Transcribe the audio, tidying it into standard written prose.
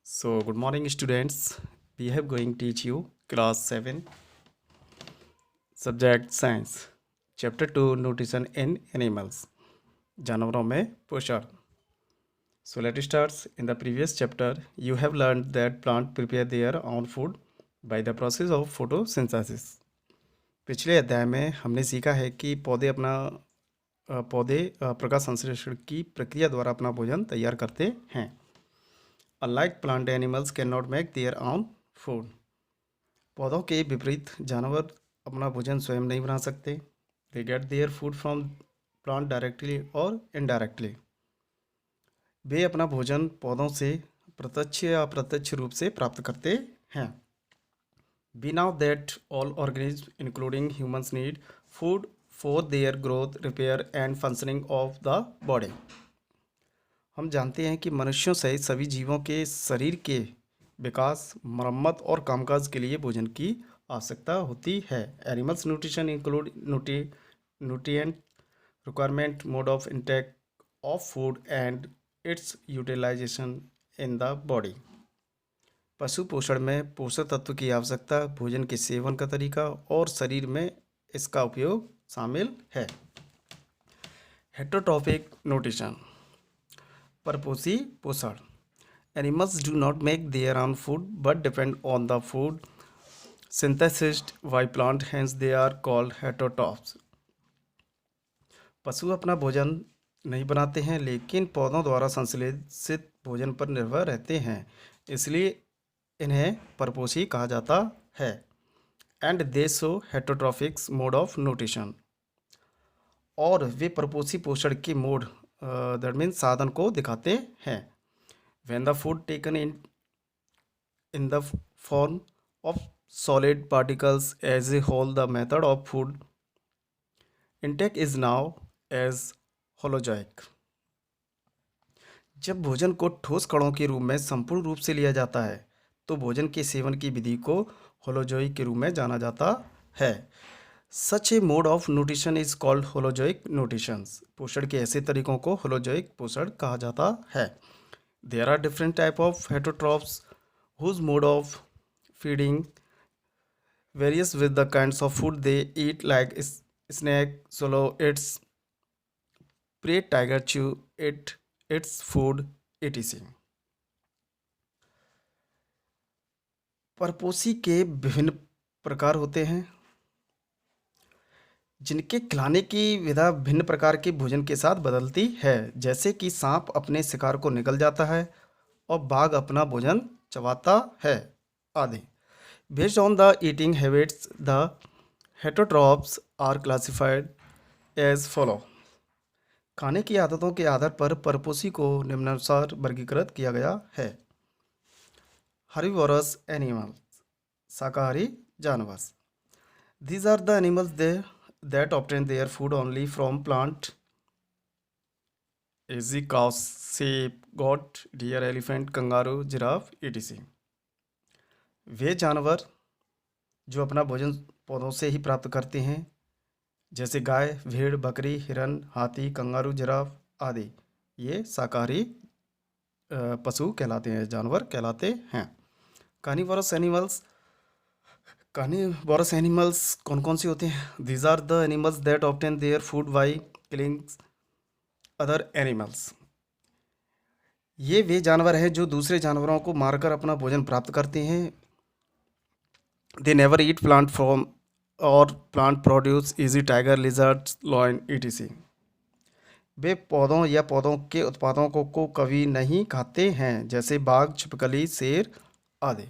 So, good morning, students. We have going to teach you class 7, subject science, chapter 2, nutrition in animals, जानवरों में पोषण. So, let's start. In the previous chapter, you have learned that plants prepare their own food by the process of photosynthesis. पिछले अध्याय में हमने सीखा है कि पौधे प्रकाश संश्लेषण की प्रक्रिया द्वारा अपना भोजन तैयार करते हैं. Unlike plant, animals cannot make their own food. पौधों के विपरीत जानवर अपना भोजन स्वयं नहीं बना सकते. They get their food from plant directly or indirectly. वे अपना भोजन पौधों से प्रत्यक्ष या अप्रत्यक्ष रूप से प्राप्त करते हैं. We know that all organisms, including humans, need food for their growth, repair and functioning of the body. हम जानते हैं कि मनुष्यों सहित सभी जीवों के शरीर के विकास, मरम्मत और कामकाज के लिए भोजन की आवश्यकता होती है. Animals nutrition include nutrient requirement, mode of intake of food and its utilization in the body. पशु पोषण में पोषक तत्व की आवश्यकता, भोजन के सेवन का तरीका और शरीर में इसका उपयोग शामिल है. हेटेरोट्रॉफिक न्यूट्रिशन, परपोषी पोषण. Animals do not make their own food but depend on the food synthesized by plant, hence they are called heterotrophs. पशु अपना भोजन नहीं बनाते हैं लेकिन पौधों द्वारा संश्लेषित भोजन पर निर्भर रहते हैं, इसलिए इन्हें परपोषी कहा जाता है. And they show heterotrophic mode of nutrition. और वे परपोषी पोषण के मोड दैट मीन्स साधन को दिखाते हैं. When the food taken in the form of solid particles as a whole, the method of food intake is now as holozoic. जब भोजन को ठोस कणों के रूप में संपूर्ण रूप से लिया जाता है तो भोजन के सेवन की विधि को होलोजोइक के रूप में जाना जाता है. Such a mode of nutrition is called holozoic nutrition. पोषण के ऐसे तरीकों को होलोजोइक पोषण कहा जाता है. There are different type of heterotrophs whose mode of feeding varies with the kinds of food they eat, like snake swallow its prey, tiger chew its food, etc. परपोषी के विभिन्न प्रकार होते हैं जिनके खिलाने की विधा भिन्न प्रकार के भोजन के साथ बदलती है, जैसे कि सांप अपने शिकार को निगल जाता है और बाघ अपना भोजन चबाता है आदि. Based on the eating habits the heterotrophs are classified as follow. खाने की आदतों के आधार पर परपोषी को निम्नानुसार वर्गीकृत किया गया है. हर्बीवोरस एनिमल्स, शाकाहारी जानवर. These are the animals that obtain their food only from plant, as cow, sheep, goat, deer, elephant, kangaroo, giraffe, etc. वे जानवर जो अपना भोजन पौधों से ही प्राप्त करते हैं, जैसे गाय, भेड़, बकरी, हिरन, हाथी, कंगारू, जिराफ आदि, ये शाकाहारी पशु कहलाते हैं, जानवर कहलाते हैं. कार्निवोरस एनिमल्स कौन कौन से होते हैं? These are the animals that obtain their food by killing other animals. ये वे जानवर हैं जो दूसरे जानवरों को मारकर अपना भोजन प्राप्त करते हैं. They never eat plant from or plant produce easy, tiger, lizard, lion, etc. वे पौधों या पौधों के उत्पादों को कभी नहीं खाते हैं, जैसे बाघ, छिपकली, शेर आदि.